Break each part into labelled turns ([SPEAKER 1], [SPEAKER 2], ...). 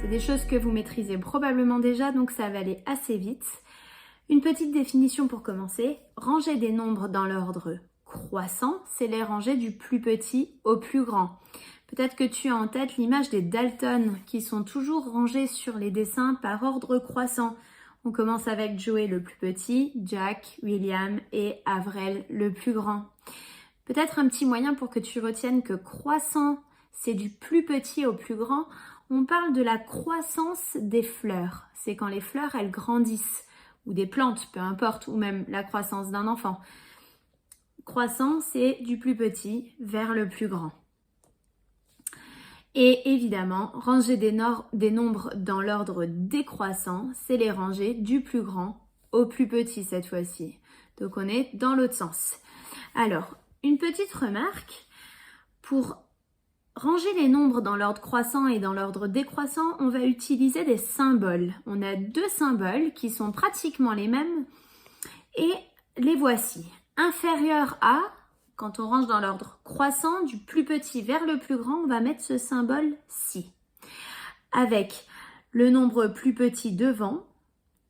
[SPEAKER 1] C'est des choses que vous maîtrisez probablement déjà, donc ça va aller assez vite. Une petite définition pour commencer. Ranger des nombres dans l'ordre croissant, c'est les ranger du plus petit au plus grand. Peut-être que tu as en tête l'image des Dalton qui sont toujours rangés sur les dessins par ordre croissant. On commence avec Joey le plus petit, Jack, William et Avril le plus grand. Peut-être un petit moyen pour que tu retiennes que croissant, c'est du plus petit au plus grand. On parle de la croissance des fleurs. C'est quand les fleurs, elles grandissent. Ou des plantes, peu importe, ou même la croissance d'un enfant. Croissant, c'est du plus petit vers le plus grand. Et évidemment, ranger des nombres dans l'ordre décroissant, c'est les ranger du plus grand au plus petit cette fois-ci. Donc on est dans l'autre sens. Alors, une petite remarque, pour ranger les nombres dans l'ordre croissant et dans l'ordre décroissant, on va utiliser des symboles. On a deux symboles qui sont pratiquement les mêmes et les voici. Inférieur à, quand on range dans l'ordre croissant, du plus petit vers le plus grand, on va mettre ce symbole ci. Avec le nombre plus petit devant,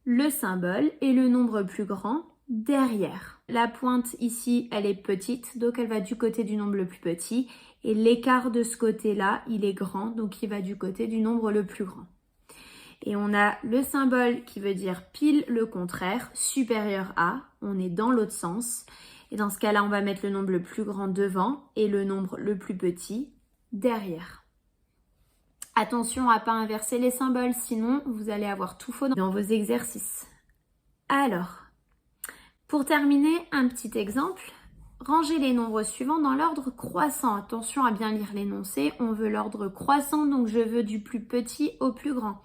[SPEAKER 1] le symbole, et le nombre plus grand derrière. La pointe ici, elle est petite, donc elle va du côté du nombre le plus petit. Et l'écart de ce côté-là, il est grand, donc il va du côté du nombre le plus grand. Et on a le symbole qui veut dire pile le contraire, supérieur à, on est dans l'autre sens. Et dans ce cas-là, on va mettre le nombre le plus grand devant et le nombre le plus petit derrière. Attention à ne pas inverser les symboles, sinon vous allez avoir tout faux dans vos exercices. Alors, pour terminer, un petit exemple. Ranger les nombres suivants dans l'ordre croissant. Attention à bien lire l'énoncé. On veut l'ordre croissant, donc je veux du plus petit au plus grand.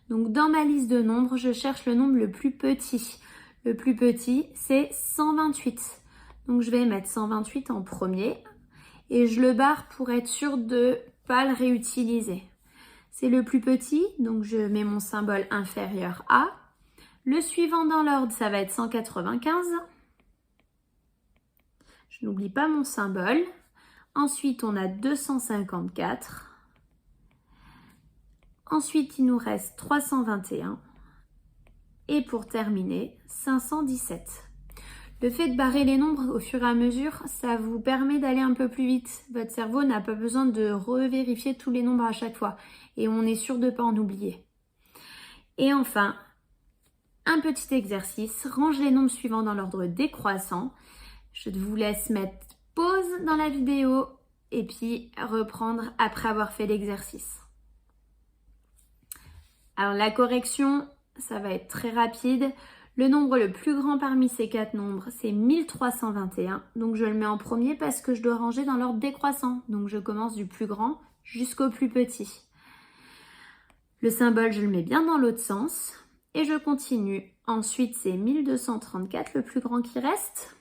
[SPEAKER 1] Donc dans ma liste de nombres, je cherche le nombre le plus petit. Le plus petit, c'est 128. Donc je vais mettre 128 en premier et je le barre pour être sûr de ne pas le réutiliser. C'est le plus petit, donc je mets mon symbole inférieur à. Le suivant dans l'ordre, ça va être 195. Je n'oublie pas mon symbole. Ensuite, on a 254. Ensuite, il nous reste 321. Et pour terminer, 517. Le fait de barrer les nombres au fur et à mesure, ça vous permet d'aller un peu plus vite. Votre cerveau n'a pas besoin de revérifier tous les nombres à chaque fois. Et on est sûr de ne pas en oublier. Et enfin, un petit exercice. Range les nombres suivants dans l'ordre décroissant. Je vous laisse mettre pause dans la vidéo et puis reprendre après avoir fait l'exercice. Alors la correction, ça va être très rapide. Le nombre le plus grand parmi ces quatre nombres, c'est 1321. Donc je le mets en premier parce que je dois ranger dans l'ordre décroissant. Donc je commence du plus grand jusqu'au plus petit. Le symbole, je le mets bien dans l'autre sens et je continue. Ensuite, c'est 1234, le plus grand qui reste.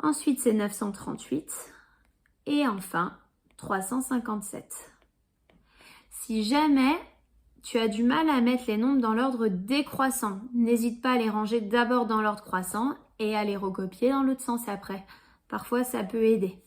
[SPEAKER 1] Ensuite, c'est 938 et enfin 357. Si jamais tu as du mal à mettre les nombres dans l'ordre décroissant, n'hésite pas à les ranger d'abord dans l'ordre croissant et à les recopier dans l'autre sens après. Parfois, ça peut aider.